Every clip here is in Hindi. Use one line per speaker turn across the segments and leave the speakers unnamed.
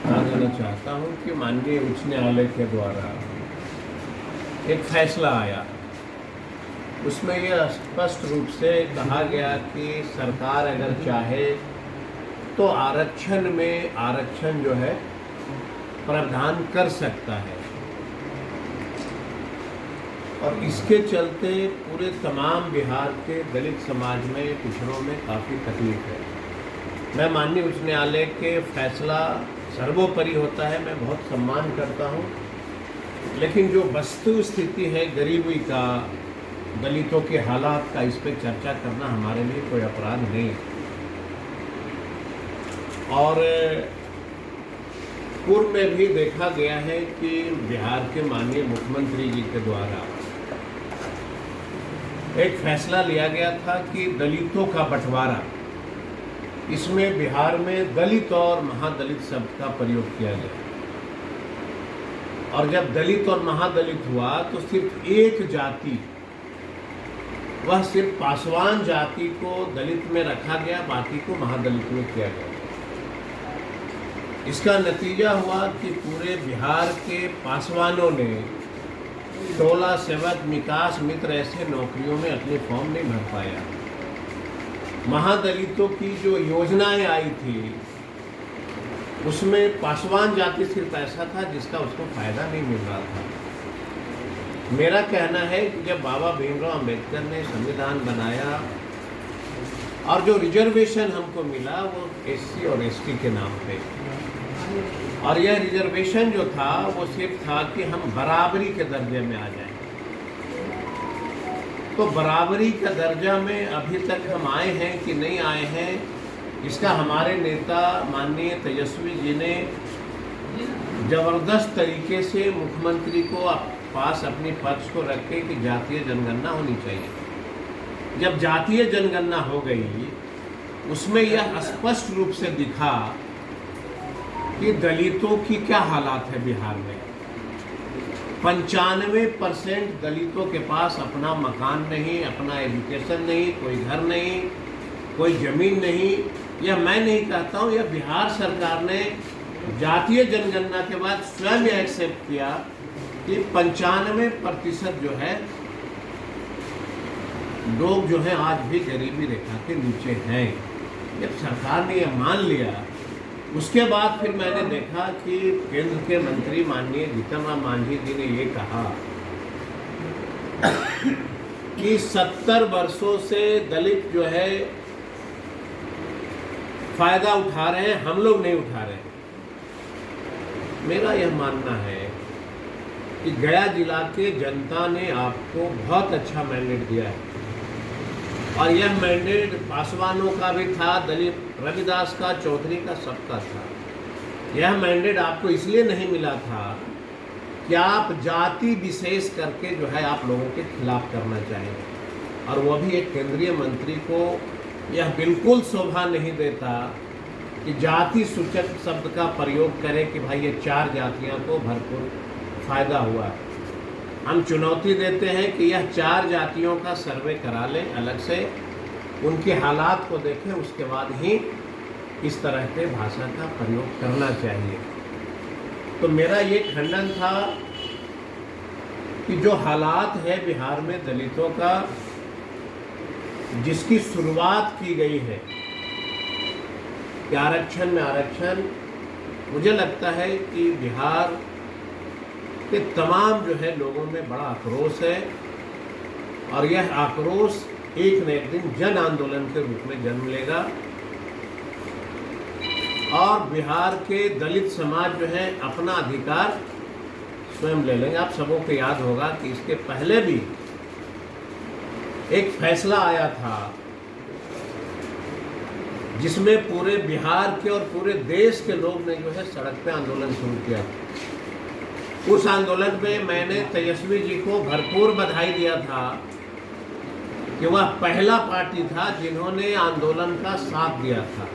बता देना चाहता हूँ कि माननीय उच्च न्यायालय के द्वारा एक फैसला आया, उसमें यह स्पष्ट रूप से कहा गया कि सरकार अगर चाहे तो आरक्षण में आरक्षण जो है प्रावधान कर सकता है, और इसके चलते पूरे तमाम बिहार के दलित समाज में, पिछड़ों में काफ़ी तकलीफ है। मैं माननीय उच्च न्यायालय के फैसला सर्वोपरि होता है, मैं बहुत सम्मान करता हूँ, लेकिन जो वस्तु स्थिति है गरीबी का, दलितों के हालात का, इस पर चर्चा करना हमारे लिए कोई अपराध नहीं है। और पूर्व में भी देखा गया है कि बिहार के माननीय मुख्यमंत्री जी के द्वारा एक फैसला लिया गया था कि दलितों का बंटवारा, इसमें बिहार में दलित और महादलित शब्द का प्रयोग किया गया, और जब दलित और महादलित हुआ तो सिर्फ एक जाति, वह सिर्फ पासवान जाति को दलित में रखा गया, बाकी को महादलित में किया गया। इसका नतीजा हुआ कि पूरे बिहार के पासवानों ने टोला सेवक, विकास मित्र ऐसे नौकरियों में अपने फॉर्म नहीं भर पाया। महादलितों की जो योजनाएं आई थी उसमें पासवान जाति सिर्फ ऐसा था जिसका उसको फायदा नहीं मिल रहा था। मेरा कहना है कि जब बाबा भीमराव अंबेडकर ने संविधान बनाया और जो रिजर्वेशन हमको मिला वो एससी और एसटी के नाम पे, और यह रिजर्वेशन जो था वो सिर्फ था कि हम बराबरी के दर्जे में आ जाएं। तो बराबरी का दर्जा में अभी तक हम आए हैं कि नहीं आए हैं, इसका हमारे नेता माननीय तेजस्वी जी ने जबरदस्त तरीके से मुख्यमंत्री को पास अपनी पक्ष को रखे कि जातीय जनगणना होनी चाहिए। जब जातीय जनगणना हो गई, उसमें यह स्पष्ट रूप से दिखा कि दलितों की क्या हालात है बिहार में। 95% दलितों के पास अपना मकान नहीं, अपना एजुकेशन नहीं, कोई घर नहीं, कोई जमीन नहीं। यह मैं नहीं कहता हूँ, यह बिहार सरकार ने जातीय जनगणना के बाद स्वयं एक्सेप्ट किया कि 95% जो है लोग जो हैं आज भी गरीबी रेखा के नीचे हैं। जब सरकार ने यह मान लिया, उसके बाद फिर मैंने देखा कि केंद्र के मंत्री माननीय जीतन राम मांझी जी ने ये कहा कि 70 वर्षों से दलित जो है फायदा उठा रहे हैं, हम लोग नहीं उठा रहे। मेरा यह मानना है कि गया जिला के जनता ने आपको बहुत अच्छा मैंडेट दिया है, और यह मैंडेट पासवानों का भी था, दलित रविदास का, चौधरी का, सबका था। यह मैंडेट आपको इसलिए नहीं मिला था कि आप जाति विशेष करके जो है आप लोगों के खिलाफ करना चाहेंगे, और वह भी एक केंद्रीय मंत्री को यह बिल्कुल शोभा नहीं देता कि जाति सूचक शब्द का प्रयोग करे कि भाई ये 4 जातियों को भरपूर फायदा हुआ है। हम चुनौती देते हैं कि यह 4 जातियों का सर्वे करा लें अलग से, उनके हालात को देखें, उसके बाद ही इस तरह के भाषा का प्रयोग करना चाहिए। तो मेरा ये खंडन था कि जो हालात है बिहार में दलितों का, जिसकी शुरुआत की गई है कि आरक्षण में आरक्षण, मुझे लगता है कि बिहार के तमाम जो है लोगों में बड़ा आक्रोश है, और यह आक्रोश एक न एक दिन जन आंदोलन के रूप में जन्म लेगा, और बिहार के दलित समाज जो है अपना अधिकार स्वयं ले लेंगे। आप सबों को याद होगा कि इसके पहले भी एक फैसला आया था जिसमें पूरे बिहार के और पूरे देश के लोग ने जो है सड़क पे आंदोलन शुरू किया। उस आंदोलन में मैंने तेजस्वी जी को भरपूर बधाई दिया था कि वह पहला पार्टी था जिन्होंने आंदोलन का साथ दिया था।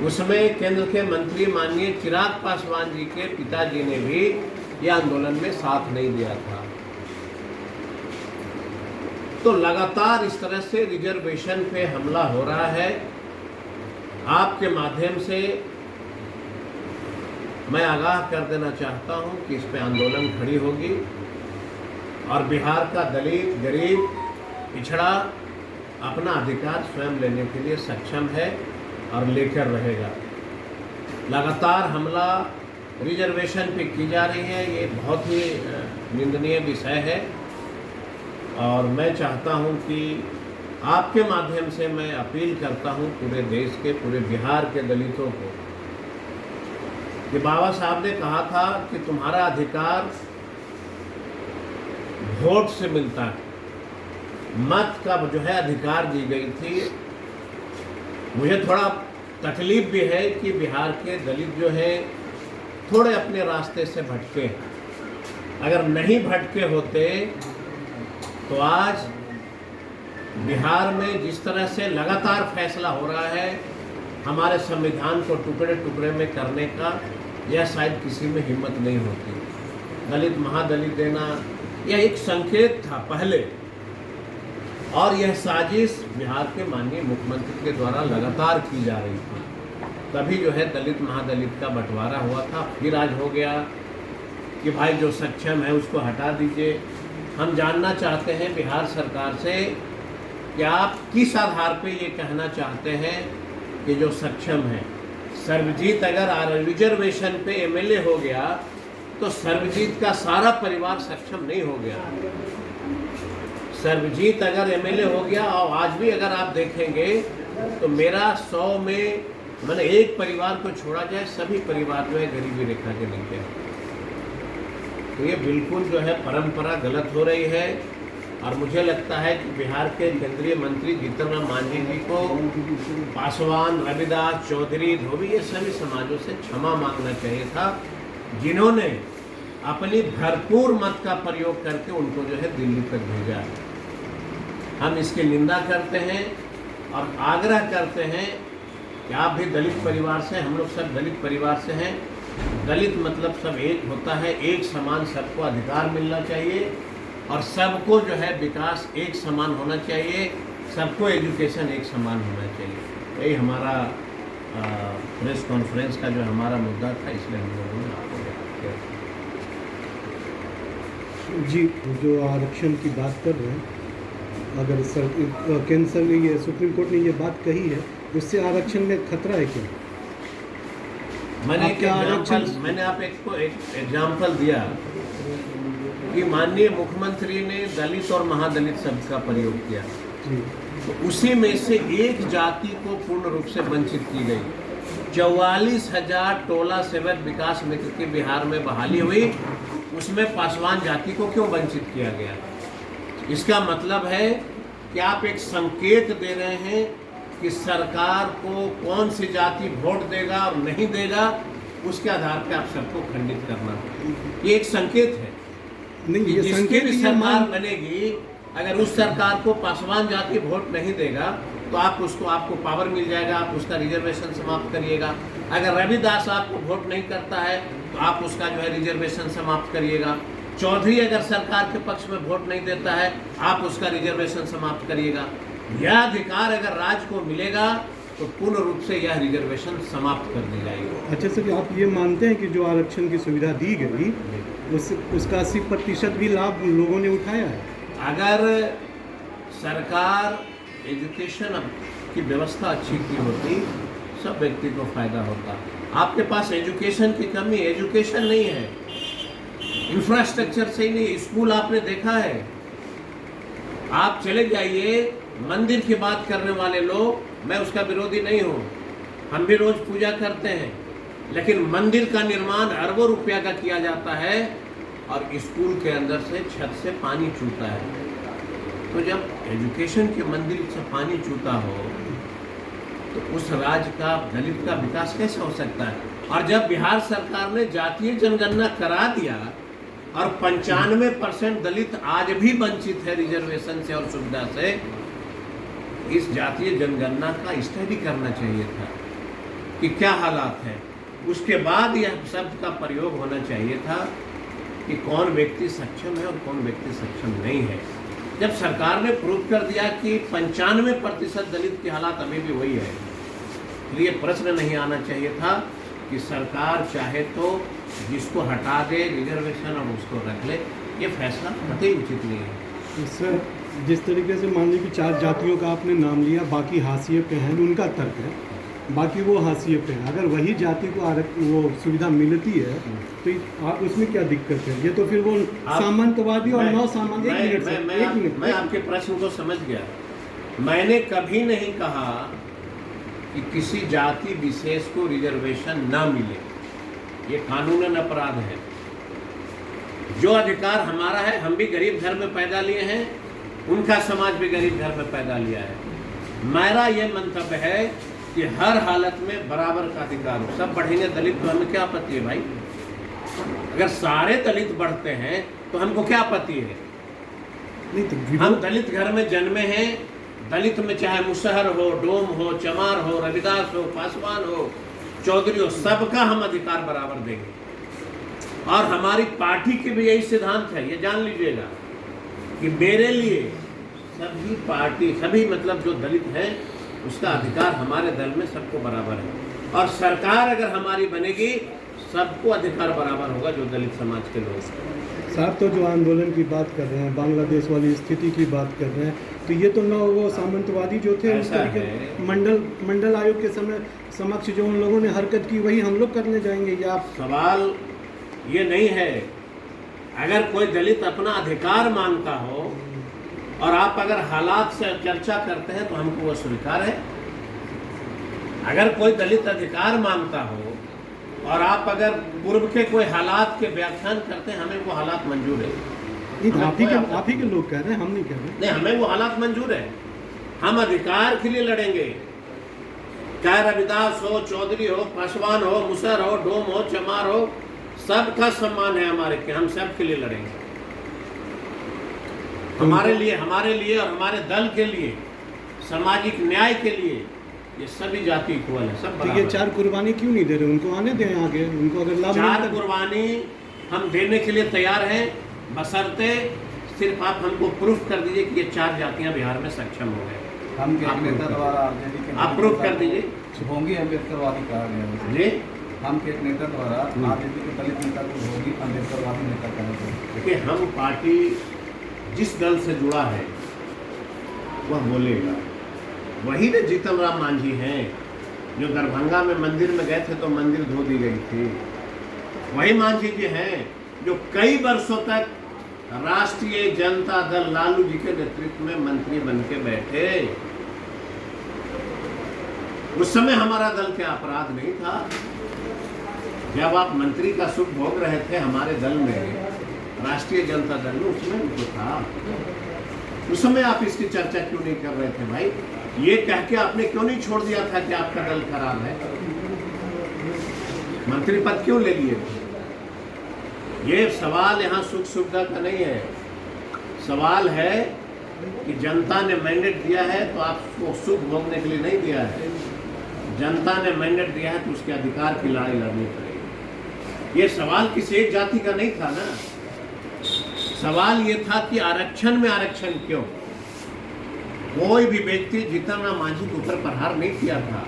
उसमें केंद्र के मंत्री माननीय चिराग पासवान जी के पिताजी ने भी यह आंदोलन में साथ नहीं दिया था। तो लगातार इस तरह से रिजर्वेशन पे हमला हो रहा है। आपके माध्यम से मैं आगाह कर देना चाहता हूं कि इस पे आंदोलन खड़ी होगी और बिहार का दलित, गरीब, पिछड़ा अपना अधिकार स्वयं लेने के लिए सक्षम है और लेकर रहेगा। लगातार हमला रिजर्वेशन पे की जा रही है, ये बहुत ही निंदनीय विषय है और मैं चाहता हूं कि आपके माध्यम से मैं अपील करता हूं पूरे देश के, पूरे बिहार के दलितों को कि बाबा साहब ने कहा था कि तुम्हारा अधिकार वोट से मिलता है। मत का जो है अधिकार दी गई थी। मुझे थोड़ा तकलीफ भी है कि बिहार के दलित जो है थोड़े अपने रास्ते से भटके। अगर नहीं भटके होते तो आज बिहार में जिस तरह से लगातार फैसला हो रहा है हमारे संविधान को टुकड़े टुकड़े में करने का, यह शायद किसी में हिम्मत नहीं होती। दलित महादलित देना यह एक संकेत था पहले, और यह साजिश बिहार के माननीय मुख्यमंत्री के द्वारा लगातार की जा रही थी। तभी जो है दलित महादलित का बंटवारा हुआ था। फिर आज हो गया कि भाई जो सक्षम है उसको हटा दीजिए। हम जानना चाहते हैं बिहार सरकार से कि आप किस आधार पे ये कहना चाहते हैं कि जो सक्षम है, सर्वजीत अगर रिजर्वेशन पे एमएलए हो गया तो सर्वजीत का सारा परिवार सक्षम नहीं हो गया। सर्वजीत अगर एमएलए हो गया और आज भी अगर आप देखेंगे तो मेरा 100 में मैंने एक परिवार को छोड़ा जाए सभी परिवार जो है गरीबी रेखा के नीचे। तो ये बिल्कुल जो है परंपरा गलत हो रही है और मुझे लगता है कि बिहार के केंद्रीय मंत्री जीतन राम मांझी जी को पासवान, रविदास, चौधरी, धोबी ये सभी समाजों से क्षमा मांगना चाहिए था, जिन्होंने अपनी भरपूर मत का प्रयोग करके उनको जो है दिल्ली तक भेजा। हम इसकी निंदा करते हैं और आग्रह करते हैं कि आप भी दलित परिवार से, हम लोग सब दलित परिवार से हैं। दलित मतलब सब एक होता है, एक समान सबको अधिकार मिलना चाहिए और सबको जो है विकास एक समान होना चाहिए, सबको एजुकेशन एक समान होना चाहिए। यही हमारा प्रेस कॉन्फ्रेंस का जो हमारा मुद्दा था, इसलिए हम लोगों ने आपको याद किया।
जी, जो आरक्षण की बात कर रहे हैं, अगर केंद्र सरकार ने ये सुप्रीम कोर्ट ने ये बात कही है, उससे आरक्षण में खतरा है क्या?
मैंने आप एक एग्जाम्पल दिया कि माननीय मुख्यमंत्री ने दलित और महादलित शब्द का प्रयोग किया, तो उसी में से एक जाति को पूर्ण रूप से वंचित की गई। 44,000 टोला सेवक विकास मित्र की बिहार में बहाली हुई, उसमें पासवान जाति को क्यों वंचित किया गया? इसका मतलब है कि आप एक संकेत दे रहे हैं कि सरकार को कौन सी जाति वोट देगा और नहीं देगा उसके आधार पर आप सबको खंडित करना, ये एक संकेत है।
नहीं, ये
जिसकी भी सरकार बनेगी, अगर उस सरकार को पासवान जाति वोट नहीं देगा तो आपको पावर मिल जाएगा, आप उसका रिजर्वेशन समाप्त करिएगा। अगर रविदास आपको वोट नहीं करता है तो आप उसका जो है रिजर्वेशन समाप्त करिएगा। चौधरी अगर सरकार के पक्ष में वोट नहीं देता है आप उसका रिजर्वेशन समाप्त करिएगा। यह अधिकार अगर राज्य को मिलेगा तो पूर्ण रूप से यह रिजर्वेशन समाप्त कर दी जाएगी।
अच्छा सर, आप ये मानते हैं कि जो आरक्षण की सुविधा दी गई उसका 80% भी लाभ लोगों ने उठाया है?
अगर सरकार एजुकेशन की व्यवस्था अच्छी की होती सब व्यक्ति को फायदा होता। आपके पास एजुकेशन की कमी, एजुकेशन नहीं है, इंफ्रास्ट्रक्चर सही नहीं। स्कूल आपने देखा है, आप चले जाइए मंदिर की बात करने वाले लोग, मैं उसका विरोधी नहीं हूँ, हम भी रोज पूजा करते हैं, लेकिन मंदिर का निर्माण अरबों रुपया का किया जाता है और स्कूल के अंदर से छत से पानी चूता है। तो जब एजुकेशन के मंदिर से पानी चूता हो तो उस राज्य का, दलित का विकास कैसे हो सकता है? और जब बिहार सरकार ने जातीय जनगणना करा दिया और 95% दलित आज भी वंचित है रिजर्वेशन से और सुविधा से, इस जातीय जनगणना का स्टडी करना चाहिए था कि क्या हालात हैं। उसके बाद यह शब्द का प्रयोग होना चाहिए था कि कौन व्यक्ति सक्षम है और कौन व्यक्ति सक्षम नहीं है। जब सरकार ने प्रूव कर दिया कि 95% दलित की हालात अभी भी वही है, तो ये प्रश्न नहीं आना चाहिए था कि सरकार चाहे तो जिसको हटा दे रिजर्वेशन और उसको रख ले, ये फैसला कतई उचित नहीं है।
सर, जिस तरीके से मान लीजिए कि 4 जातियों का आपने नाम लिया, बाकी हाशिए पे हैं, उनका तर्क है, बाकी वो हाशिए पे हैं, अगर वही जाति को वो सुविधा मिलती है तो आप उसमें क्या दिक्कत है? ये तो फिर वो सामंतवादी और नौ सामंत। एक मिनट
मैं आपके प्रश्न को समझ गया। मैंने कभी नहीं कहा कि किसी जाति विशेष को रिजर्वेशन ना मिले, ये कानूनन अपराध है। जो अधिकार हमारा है, हम भी गरीब घर में पैदा लिए हैं, उनका समाज भी गरीब घर में पैदा लिया है। मेरा ये मंतव्य है कि हर हालत में बराबर का अधिकार हो। सब बढ़ेंगे दलित तो हमें क्या आपत्ति है भाई? अगर सारे दलित बढ़ते हैं तो हमको क्या आपत्ति है?
नहीं तो
हम दलित घर में जन्मे हैं, दलित में चाहे मुसहर हो, डोम हो, चमार हो, रविदास हो, पासवान हो, चौधरी हो, सबका हम अधिकार बराबर देंगे। और हमारी पार्टी के भी यही सिद्धांत है, ये जान लीजिएगा कि मेरे लिए सभी पार्टी, सभी मतलब जो दलित हैं, उसका अधिकार हमारे दल में सबको बराबर है। और सरकार अगर हमारी बनेगी, सबको अधिकार बराबर होगा जो दलित समाज के लोग।
साहब तो जो आंदोलन की बात कर रहे हैं, बांग्लादेश वाली स्थिति की बात कर रहे हैं, तो ये तो न वो सामंतवादी जो थे उस तरीके मंडल आयोग के समय समक्ष जो उन लोगों ने हरकत की, वही हम लोग करने जाएंगे? या आप
सवाल ये नहीं है, अगर कोई दलित अपना अधिकार मांगता हो और आप अगर हालात से चर्चा करते हैं तो हमको वो स्वीकार है। अगर कोई दलित अधिकार मांगता हो और आप अगर पूर्व के कोई हालात के व्याख्यान करते हैं, हमें वो हालात मंजूर है।
आप ही के लोग कह रहे हैं, हम नहीं कह रहे।
नहीं, हमें वो हालात मंजूर है। हम अधिकार के लिए लड़ेंगे, चाहे रविदास हो, चौधरी हो, पासवान हो, मुसहर हो, डोम हो, चमार हो, सबका सम्मान है हमारे के, हम सब के लिए लड़ेंगे। हमारे लिए और हमारे दल के लिए, सामाजिक न्याय के लिए ये सभी जाति इक्वल है, सब
तो ये 4 कुर्बानी क्यों नहीं दे रहे? उनको आने दें आगे, उनको अगर लाभ
4 कुर्बानी हम देने के लिए तैयार हैं, बशर्ते सिर्फ आप हमको प्रूफ कर दीजिए कि ये 4 जातियां बिहार में सक्षम हो गए।
हम नेता द्वारा आरजेडी के
आप प्रूफ कर दीजिए।
भोंगी अम्बेडकरवादी कहा गया
जी,
हम के एक नेता द्वारा आरजेडी के दलित नेता को भोंगी अम्बेडकरवादी नेता कहा गया।
देखिए, हम पार्टी जिस दल से जुड़ा है वह बोलेगा। वही ना जीतन राम मांझी हैं जो दरभंगा में मंदिर में गए थे तो मंदिर धो दी गई थी। वही मांझी जी हैं जो कई वर्षों तक राष्ट्रीय जनता दल लालू जी के नेतृत्व में मंत्री बन के बैठे। उस समय हमारा दल क्या अपराध नहीं था? जब आप मंत्री का सुख भोग रहे थे हमारे दल में, राष्ट्रीय जनता दल में, उसमें जो था, उस समय आप इसकी चर्चा क्यों नहीं कर रहे थे भाई? ये कह के आपने क्यों नहीं छोड़ दिया था कि आपका दल खराब है? मंत्री पद क्यों ले लिए थे? ये सवाल यहाँ सुख सुविधा का नहीं है। सवाल है कि जनता ने मैंडेट दिया है तो आपको सुख भोगने के लिए नहीं दिया है। जनता ने मैंडेट दिया है तो उसके अधिकार की लड़ाई लड़नी पड़ेगी। ये सवाल किसी एक जाति का नहीं था ना। सवाल ये था कि आरक्षण में आरक्षण क्यों? कोई भी व्यक्ति जीतन राम मांझी के ऊपर प्रहार नहीं किया था,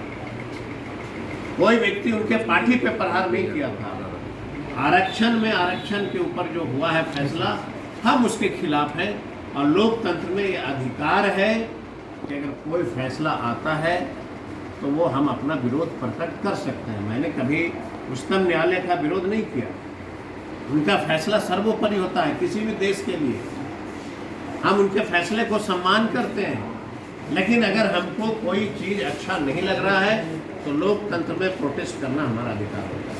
कोई व्यक्ति उनके पार्टी पे प्रहार नहीं किया था। आरक्षण में आरक्षण के ऊपर जो हुआ है फैसला, हम उसके खिलाफ हैं। और लोकतंत्र में ये अधिकार है कि अगर कोई फैसला आता है तो वो हम अपना विरोध प्रकट कर सकते हैं। मैंने कभी उच्चतम न्यायालय का विरोध नहीं किया। उनका फैसला सर्वोपरि होता है किसी भी देश के लिए। हम उनके फैसले को सम्मान करते हैं, लेकिन अगर हमको कोई चीज़ अच्छा नहीं लग रहा है तो लोकतंत्र में प्रोटेस्ट करना हमारा अधिकार होता है।